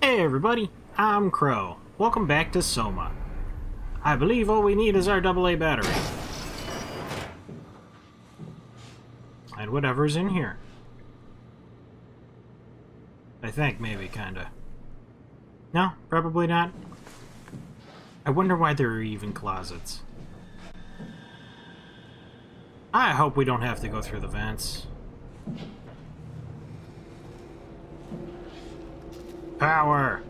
Hey everybody, I'm Crow. Welcome back to SOMA. I believe all we need is our AA battery. And whatever's in here. I think, maybe, kinda. No, probably not. I wonder why there are even closets. I hope we don't have to go through the vents. Power!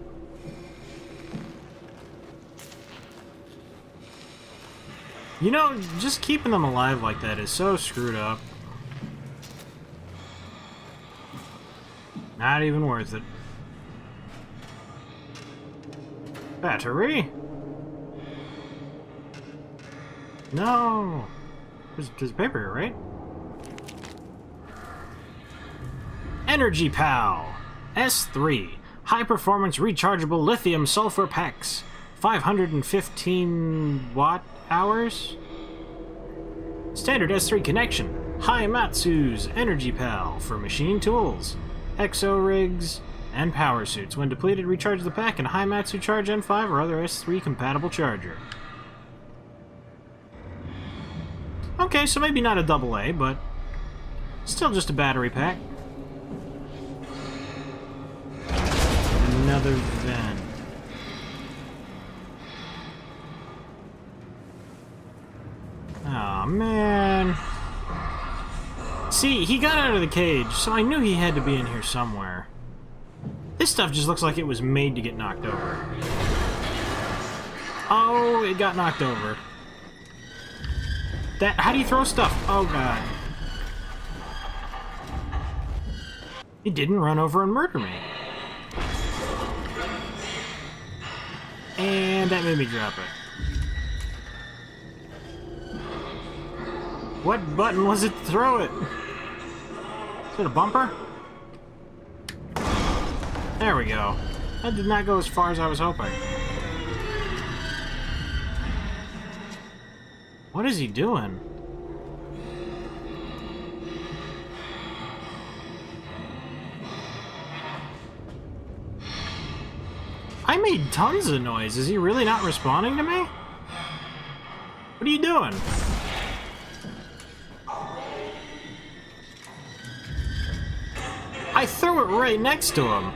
You know, just keeping them alive like that is so screwed up. Not even worth it. Battery? No! There's paper here, right? Energy Pal! S3. High-performance rechargeable lithium-sulfur packs. 515 watt-hours? Standard S3 connection. Haimatsu's Energy Pal for machine tools, exo rigs, and power suits. When depleted, recharge the pack in Haimatsu Charge N5 or other S3 compatible charger. Okay, so maybe not a AA, but still just a battery pack. Another vent. Aw, man. See, he got out of the cage, so I knew he had to be in here somewhere. This stuff just looks like it was made to get knocked over. Oh, it got knocked over. How do you throw stuff? Oh, God. He didn't run over and murder me. And that made me drop it. What button was it to throw it? Is it a bumper? There we go. That did not go as far as I was hoping. What is he doing? I made tons of noise. Is he really not responding to me? What are you doing? I threw it right next to him.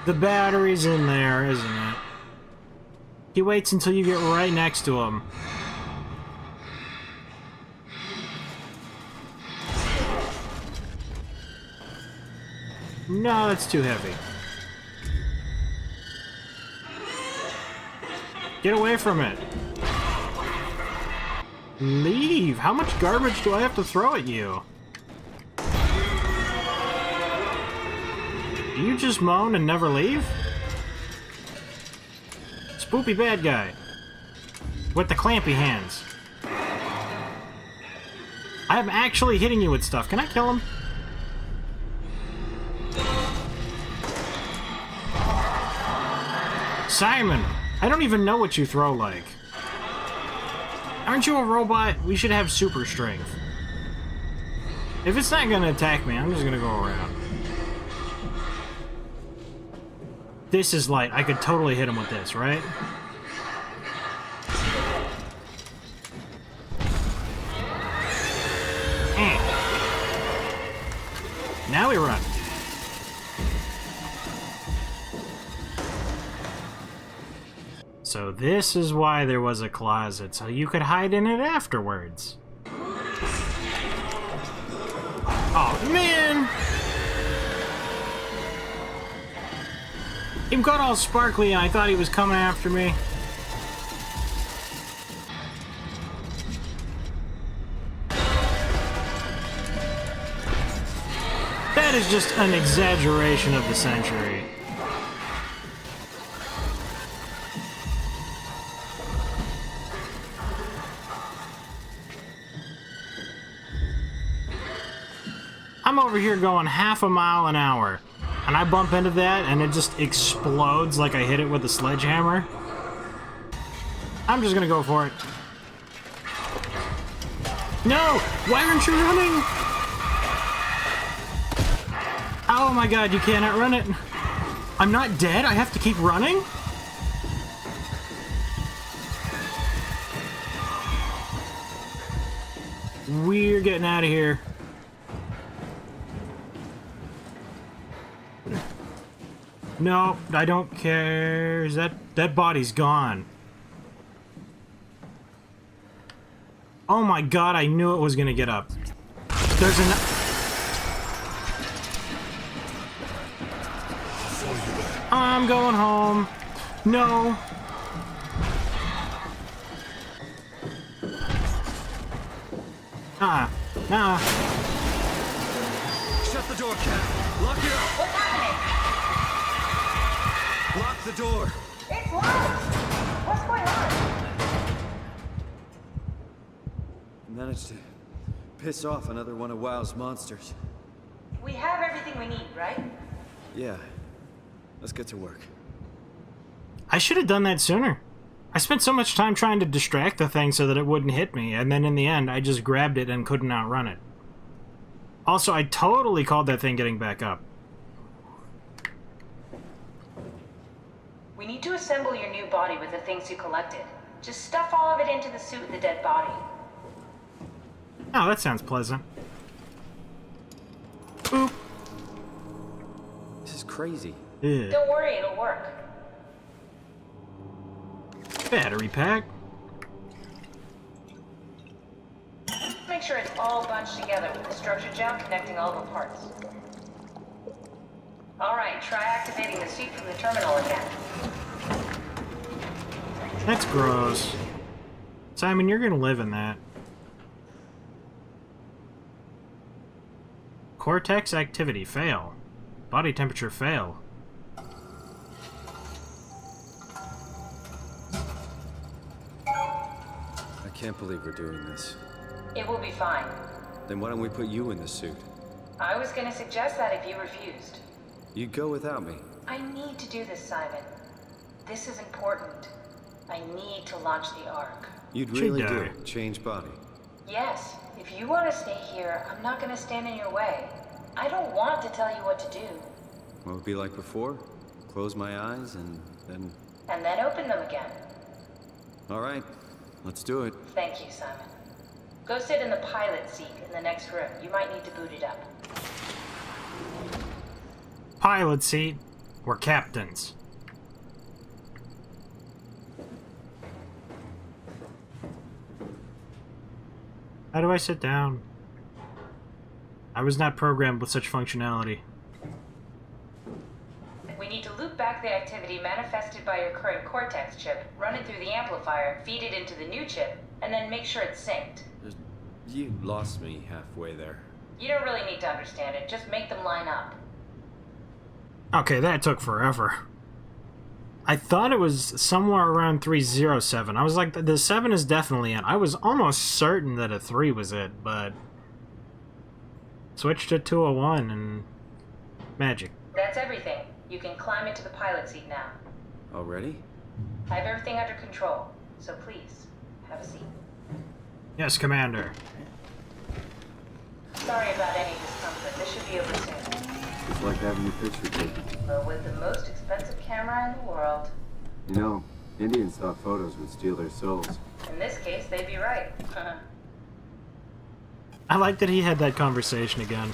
The battery's in there, isn't it? He waits until you get right next to him. No, that's too heavy. Get away from it. Leave! How much garbage do I have to throw at you? Do you just moan and never leave? Spoopy bad guy. With the clampy hands. I am actually hitting you with stuff. Can I kill him? Simon! I don't even know what you throw like. Aren't you a robot? We should have super strength. If it's not gonna attack me, I'm just gonna go around. This is light. I could totally hit him with this, right? Now we run. So this is why there was a closet, so you could hide in it afterwards. Oh, man! He got all sparkly and I thought he was coming after me. That is just an exaggeration of the century. I'm over here going half a mile an hour, and I bump into that, and it just explodes like I hit it with a sledgehammer. I'm just gonna go for it. No! Why aren't you running? Oh my god, you cannot run it. I'm not dead? I have to keep running? We're getting out of here. No, I don't care. That body's gone. Oh my god, I knew it was gonna get up. There's an... I'm going home. No. Nah. Shut the door, Cat. Lock it up. What's happening? Lock the door. It's locked. What's going on? Managed to piss off another one of WoW's monsters. We have everything we need, right? Yeah. Let's get to work. I should have done that sooner. I spent so much time trying to distract the thing so that it wouldn't hit me, and then in the end, I just grabbed it and couldn't outrun it. Also, I totally called that thing getting back up. We need to assemble your new body with the things you collected. Just stuff all of it into the suit with the dead body. Oh, that sounds pleasant. Boop. This is crazy. Yeah. Don't worry, it'll work. Battery pack. Make sure it's all bunched together with the structure gel connecting all the parts. Alright, try activating the suit from the terminal again. That's gross. Simon, you're gonna live in that. Cortex activity, fail. Body temperature, fail. I can't believe we're doing this. It will be fine. Then why don't we put you in the suit? I was gonna suggest that if you refused. You'd go without me. I need to do this, Simon. This is important. I need to launch the Ark. You'd She'd really die. do. Change body. Yes, if you want to stay here, I'm not gonna stand in your way. I don't want to tell you what to do. What would it be like before? Close my eyes and then... And then open them again. All right. Let's do it. Thank you, Simon. Go sit in the pilot seat in the next room. You might need to boot it up. Pilot seat. We're captains. How do I sit down? I was not programmed with such functionality. We need to loop back the activity manifested by your current Cortex chip, run it through the amplifier, feed it into the new chip, and then make sure it's synced. You lost me halfway there. You don't really need to understand it, just make them line up. Okay, that took forever. I thought it was somewhere around 307. I was like, the 7 is definitely in. I was almost certain that a 3 was it, but... Switched to 201 and... magic. That's everything. You can climb into the pilot seat now. Already? I have everything under control, so please, have a seat. Yes, Commander. Sorry about any discomfort. This should be over soon. It's like having your picture taken. But with the most expensive camera in the world, You know, Indians thought photos would steal their souls. in this case, they'd be right. I like that he had that conversation again.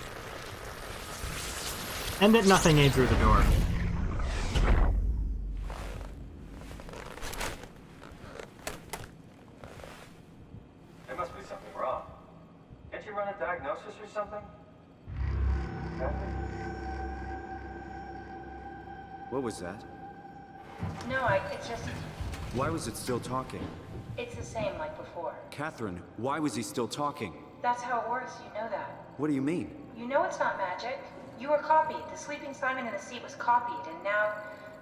And that nothing came through the door. There must be something wrong. Can't you run a diagnosis or something? What was that? No, it's just, Why was it still talking? it's the same like before. Catherine, why was he still talking? That's how it works, you know that. What do you mean? You know it's not magic. You were copied. The sleeping Simon in the seat was copied, and now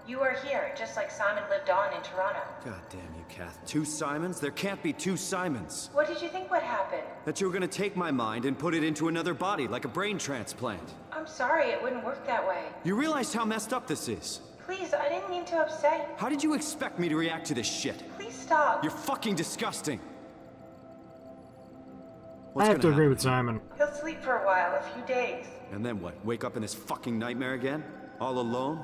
you are here, just like Simon lived on in Toronto. God damn you, Kath. 2 Simons? There can't be 2 Simons. What did you think would happen? That you were gonna take my mind and put it into another body, like a brain transplant. I'm sorry, it wouldn't work that way. You realize how messed up this is? Please, I didn't mean to upset you. How did you expect me to react to this shit? Please stop. You're fucking disgusting. I have to gonna agree happen? with Simon. He'll sleep for a while, a few days. And then what? Wake up in this fucking nightmare again? All alone?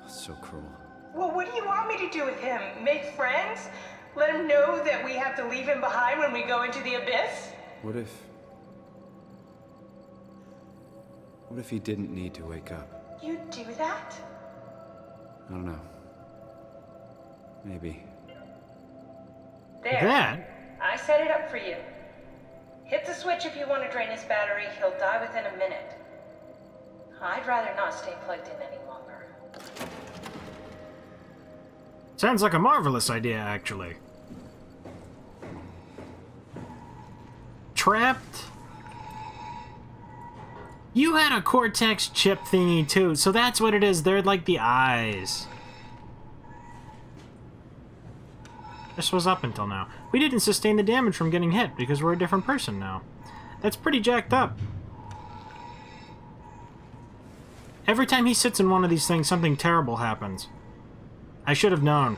So cruel. Well, what do you want me to do with him? Make friends? Let him know that we have to leave him behind when we go into the abyss? What if he didn't need to wake up? You'd do that? I don't know. Maybe. There. That? I set it up for you. Hit the switch if you want to drain his battery. He'll die within a minute. I'd rather not stay plugged in any longer. Sounds like a marvelous idea, actually. Trapped? You had a Cortex chip thingy, too, so that's what it is. They're like the eyes. This was up until now. We didn't sustain the damage from getting hit because we're a different person now. That's pretty jacked up. Every time he sits in one of these things, something terrible happens. I should have known.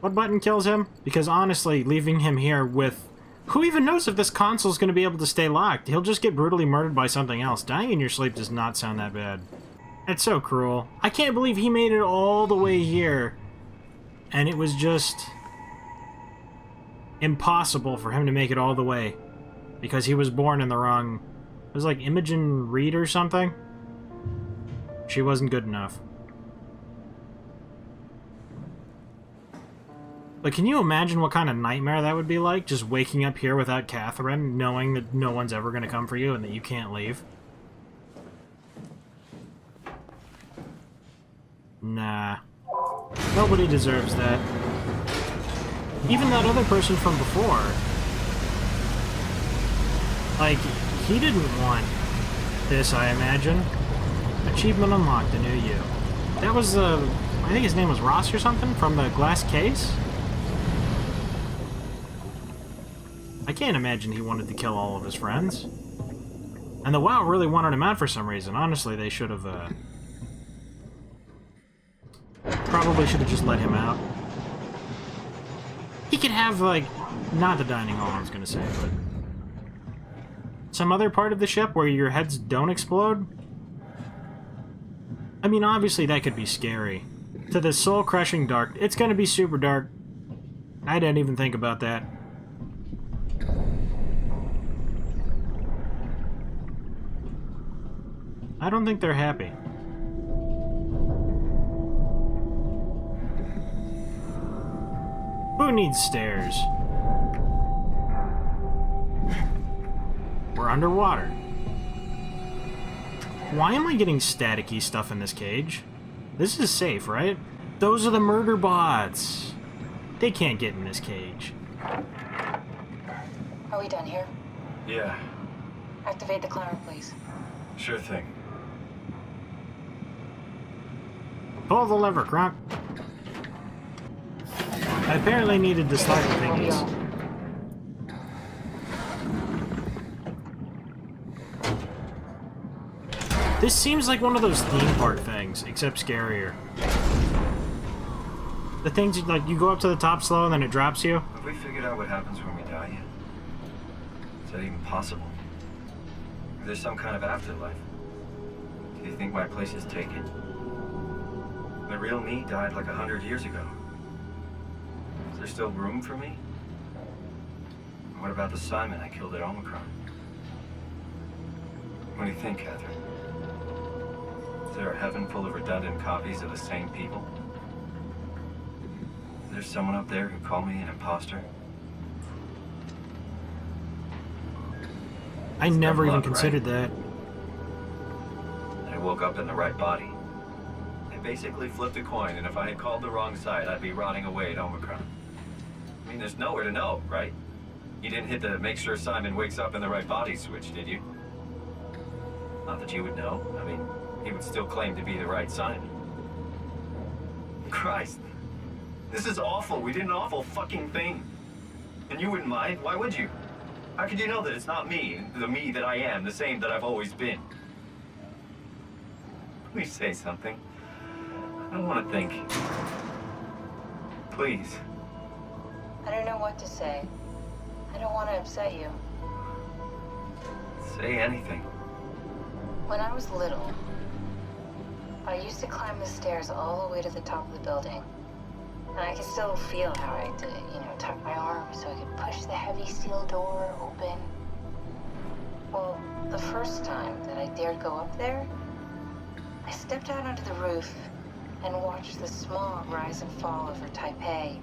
What button kills him? Because honestly, leaving him here with... Who even knows if this console's going to be able to stay locked? He'll just get brutally murdered by something else. Dying in your sleep does not sound that bad. It's so cruel. I can't believe he made it all the way here, and it was just impossible for him to make it all the way because he was born in the wrong... It was like Imogen Reed or something? She wasn't good enough. But can you imagine what kind of nightmare that would be like? Just waking up here without Catherine, knowing that no one's ever going to come for you and that you can't leave? Nah. Nobody deserves that. Even that other person from before. Like, he didn't want this, I imagine. Achievement unlocked, a new you. That was, I think his name was Ross or something, from the glass case? I can't imagine he wanted to kill all of his friends. And the WoW really wanted him out for some reason. Honestly, they should have, probably should have just let him out. He could have, like, not the dining hall, I was gonna say, but... some other part of the ship where your heads don't explode? I mean, obviously that could be scary. To the soul-crushing dark, it's gonna be super dark. I didn't even think about that. I don't think they're happy. Who needs stairs? We're underwater. Why am I getting staticky stuff in this cage? This is safe, right? Those are the murder bots. They can't get in this cage. Are we done here? Yeah, Activate the climber, please. sure thing. Pull the lever, Kronk. I apparently needed the slider thingies. This seems like one of those theme park things, except scarier. The things, like, you go up to the top slow and then it drops you. Have we figured out what happens when we die yet? Is that even possible? Is there some kind of afterlife? Do you think my place is taken? The real me died like 100 years ago. Is there still room for me? And what about the Simon I killed at Omicron? What do you think, Catherine? Is there a heaven full of redundant copies of the same people? Is there someone up there who called me an imposter? I never even luck, considered that. I woke up in the right body. I basically flipped a coin, and if I had called the wrong side, I'd be rotting away at Omicron. I mean, there's nowhere to know, right? You didn't hit the make sure Simon wakes up in the right body switch, did you? Not that you would know. I mean, he would still claim to be the right Simon. Christ. This is awful. We did an awful fucking thing. And you wouldn't mind? Why would you? How could you know that it's not me, the me that I am, the same that I've always been? Please say something. I don't want to think. Please. I don't know what to say. I don't want to upset you. Say anything. When I was little, I used to climb the stairs all the way to the top of the building. And I could still feel how I had to, tuck my arm so I could push the heavy steel door open. Well, the first time that I dared go up there, I stepped out onto the roof and watched the smog rise and fall over Taipei.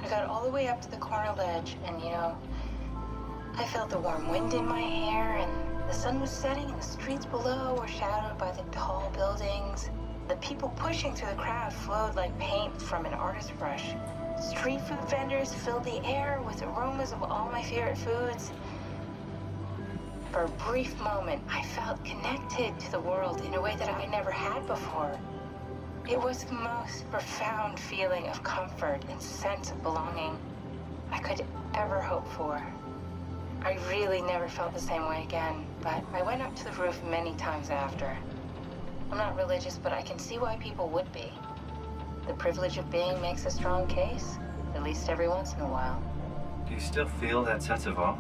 I got all the way up to the corner ledge and, I felt the warm wind in my hair and the sun was setting and the streets below were shadowed by the tall buildings. The people pushing through the crowd flowed like paint from an artist's brush. Street food vendors filled the air with aromas of all my favorite foods. For a brief moment, I felt connected to the world in a way that I never had before. It was the most profound feeling of comfort and sense of belonging I could ever hope for. I really never felt the same way again, but I went up to the roof many times after. I'm not religious, but I can see why people would be. The privilege of being makes a strong case, at least every once in a while. Do you still feel that sense of awe?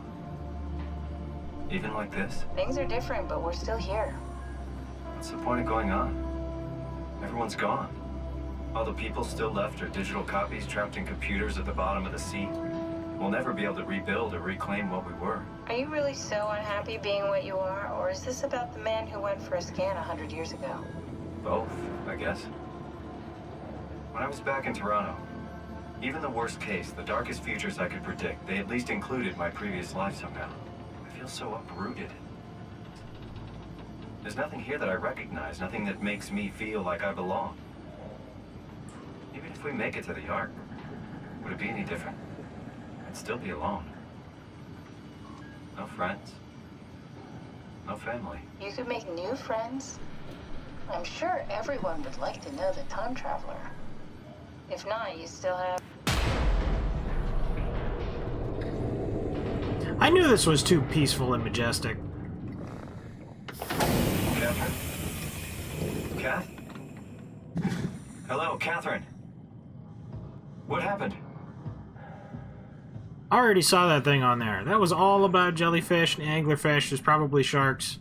Even like this? Things are different, but we're still here. What's the point of going on? Everyone's gone. All the people still left are digital copies trapped in computers at the bottom of the sea. We'll never be able to rebuild or reclaim what we were. Are you really so unhappy being what you are, or is this about the man who went for a scan 100 years ago? Both, I guess. When I was back in Toronto, even the worst case, the darkest futures I could predict, they at least included my previous life somehow. I feel so uprooted. There's nothing here that I recognize, nothing that makes me feel like I belong. Even if we make it to the Ark, would it be any different? I'd still be alone. No friends. No family. You could make new friends. I'm sure everyone would like to know the time traveler. If not, you still have... I knew this was too peaceful and majestic. Catherine? Kath? Hello, Catherine. What happened? I already saw that thing on there. That was all about jellyfish and anglerfish. There's probably sharks.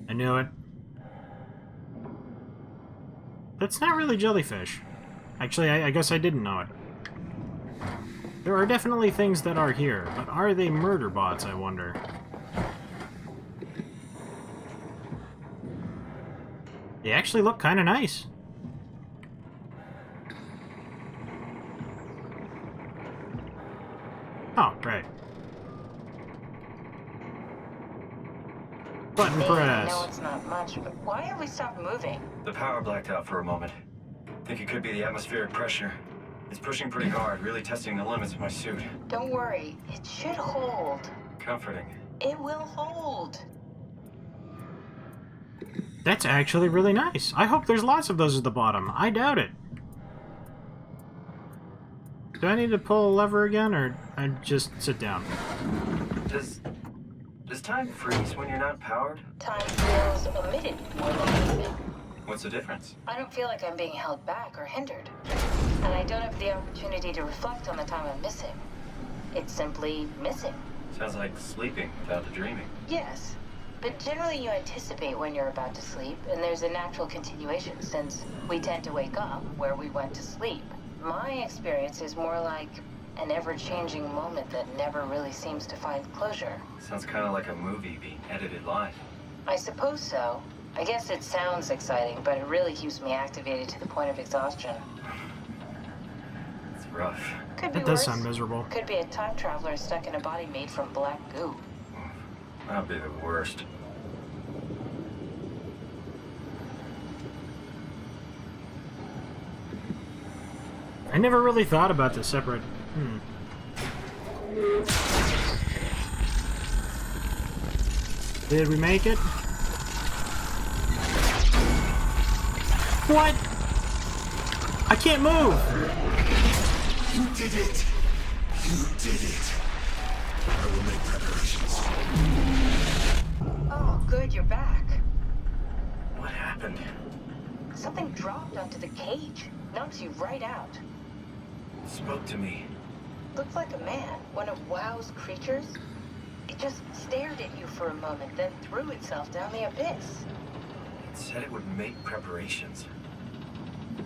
I knew it. That's not really jellyfish. Actually, I guess I didn't know it. There are definitely things that are here, but are they murder bots, I wonder? They actually look kind of nice. Oh, right. Button Maybe press. I know it's not much, but why have we stopped moving? The power blacked out for a moment. Think it could be the atmospheric pressure. It's pushing pretty hard, really testing the limits of my suit. Don't worry, it should hold. Comforting. It will hold. That's actually really nice. I hope there's lots of those at the bottom. I doubt it. Do I need to pull a lever again, or I just sit down? Does time freeze when you're not powered? Time feels omitted more than anything. What's the difference? I don't feel like I'm being held back or hindered. And I don't have the opportunity to reflect on the time I'm missing. It's simply missing. Sounds like sleeping without the dreaming. Yes. But generally you anticipate when you're about to sleep, and there's a natural continuation since we tend to wake up where we went to sleep. My experience is more like an ever-changing moment that never really seems to find closure. Sounds kind of like a movie being edited live. I suppose so. I guess it sounds exciting, but it really keeps me activated to the point of exhaustion. It's rough. Could be That does worse. sound miserable. Could be a time traveler stuck in a body made from black goo. That'd be the worst. I never really thought about the separate... Did we make it? What? I can't move! You did it! You did it! I will make preparations. Oh, good, you're back. What happened? happened? Something dropped onto the cage. Knocks you right out. It spoke to me. Looked like a man, one of WoW's creatures. It just stared at you for a moment, then threw itself down the abyss. It said it would make preparations.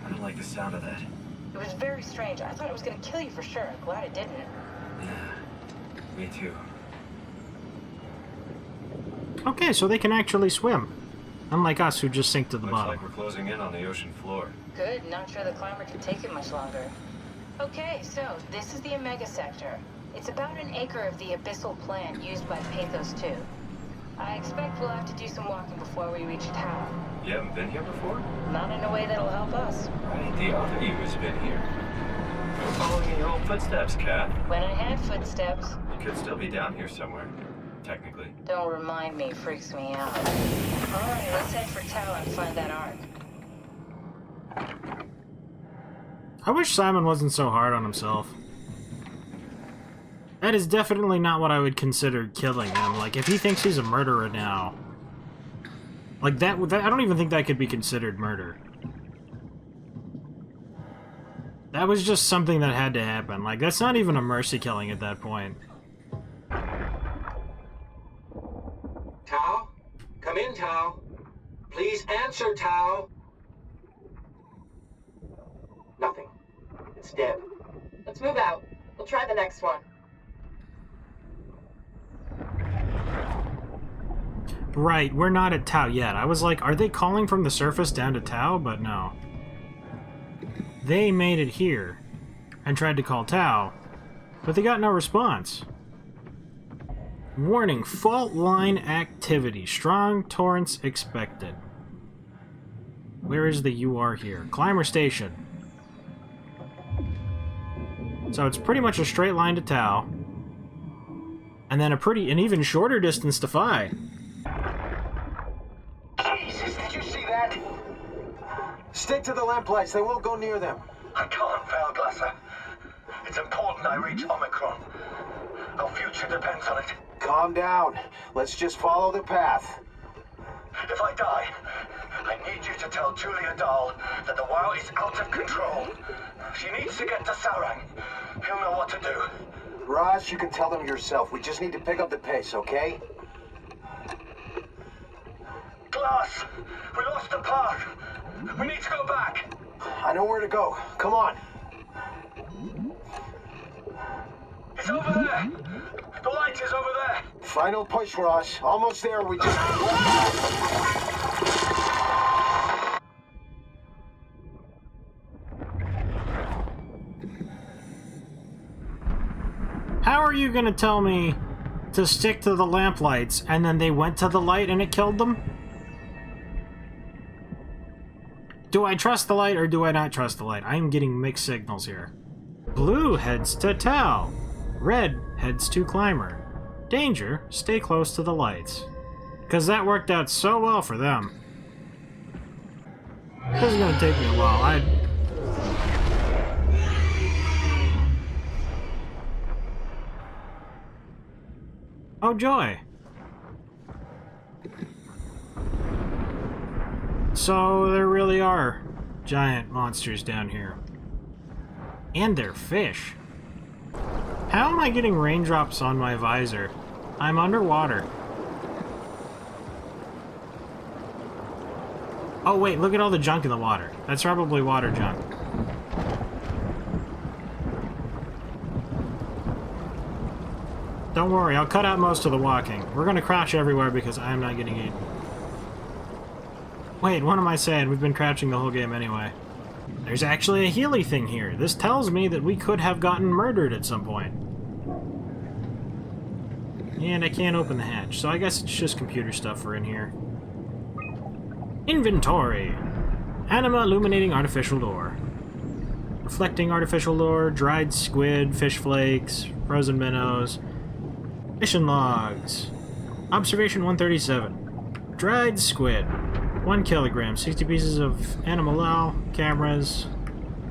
I don't like the sound of that. It was very strange. I thought it was gonna kill you for sure. I'm glad it didn't. Yeah, me too. Okay, so they can actually swim. Unlike us, who just sink to the Looks bottom. like we're closing in on the ocean floor. Good, not sure the climber can take it much longer. Okay, so this is the Omega Sector. It's about an acre of the abyssal plant used by Pathos 2. I expect we'll have to do some walking before we reach Tau. You haven't been here before? Not in a way that'll help us. Right, the other you has been here. You're following in your old footsteps, Kat. When I had footsteps, You could still be down here somewhere, technically. don't remind me, freaks me out. Alright, let's head for Tau and find that ark. I wish Simon wasn't so hard on himself. That is definitely not what I would consider killing him. Like, if he thinks he's a murderer now... Like, that I don't even think that could be considered murder. That was just something that had to happen. Like, that's not even a mercy killing at that point. Tau? Come in, Tau. Please answer, Tau. Nothing. It's dead. Let's move out. We'll try the next one. Right, we're not at Tau yet. I was like, are they calling from the surface down to Tau? But no. They made it here and tried to call Tau, but they got no response. Warning, fault line activity. Strong torrents expected. Where is the UR here? Climber station. So it's pretty much a straight line to Tau. And then an even shorter distance to Phi. Jesus, did you see that? Stick to the lamplights. They won't go near them. I can't, Valglasser. It's important I reach Omicron. Our future depends on it. Calm down. Let's just follow the path. If I die, I need you to tell Julia Dahl that the WoW is out of control. She needs to get to Saurang. He'll know what to do. Ross, you can tell them yourself. We just need to pick up the pace, okay? Glass! We lost the path! We need to go back! I know where to go. Come on. It's over there! The light is over there! Final push, Ross. Almost there. We just... How are you gonna tell me to stick to the lamplights and then they went to the light and it killed them? Do I trust the light or do I not trust the light? I am getting mixed signals here. Blue heads to Tau. Red heads to Climber. Danger, stay close to the lights. Because that worked out so well for them. This is gonna take me a while. Oh joy! So there really are giant monsters down here. And they're fish. How am I getting raindrops on my visor? I'm underwater. Oh wait, look at all the junk in the water. That's probably water junk. Don't worry, I'll cut out most of the walking. We're gonna crouch everywhere because I'm not getting eaten. Wait, what am I saying? We've been crouching the whole game anyway. There's actually a Healy thing here. This tells me that we could have gotten murdered at some point. And I can't open the hatch, so I guess it's just computer stuff for in here. Inventory! Anima illuminating artificial door. Reflecting artificial door, dried squid, fish flakes, frozen minnows. Mission logs. Observation 137. Dried squid. 1 kilogram, 60 pieces of animalal, cameras.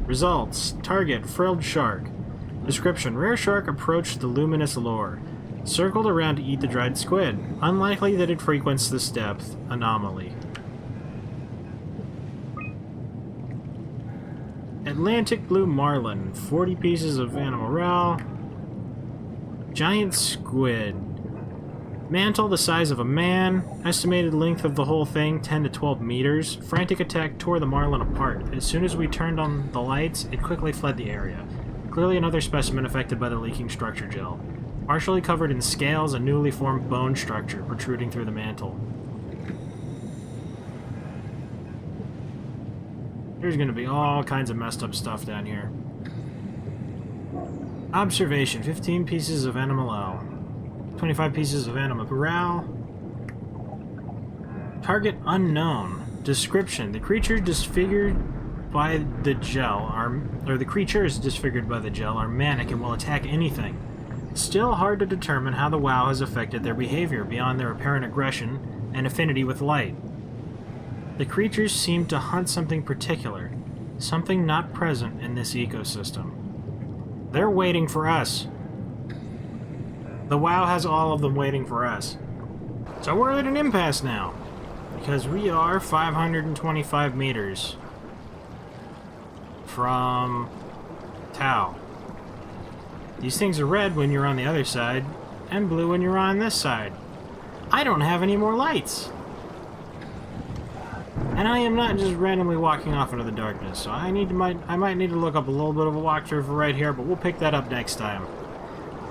Results. Target, frilled shark. Description. Rare shark approached the luminous lure. Circled around to eat the dried squid. Unlikely that it frequents this depth. Anomaly. Atlantic blue marlin, 40 pieces of animal morale. Giant squid. Mantle the size of a man. Estimated length of the whole thing, 10 to 12 meters. Frantic attack tore the marlin apart. As soon as we turned on the lights, it quickly fled the area. Clearly another specimen affected by the leaking structure gel. Partially covered in scales, a newly formed bone structure protruding through the mantle. There's gonna be all kinds of messed up stuff down here. Observation, 15 pieces of animal 25 pieces of anima morale. Target unknown. Description: the creature disfigured by the gel the creatures disfigured by the gel are manic and will attack anything. Still hard to determine how the WoW has affected their behavior beyond their apparent aggression and affinity with light. The creatures seem to hunt something particular, something not present in this ecosystem. They're waiting for us. The WoW has all of them waiting for us. So we're at an impasse now, because we are 525 meters from Tau. These things are red when you're on the other side, and blue when you're on this side. I don't have any more lights. And I am not just randomly walking off into the darkness, so I might need to look up a little bit of a walkthrough for right here, but we'll pick that up next time.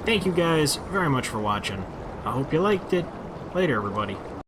Thank you guys very much for watching. I hope you liked it. Later, everybody.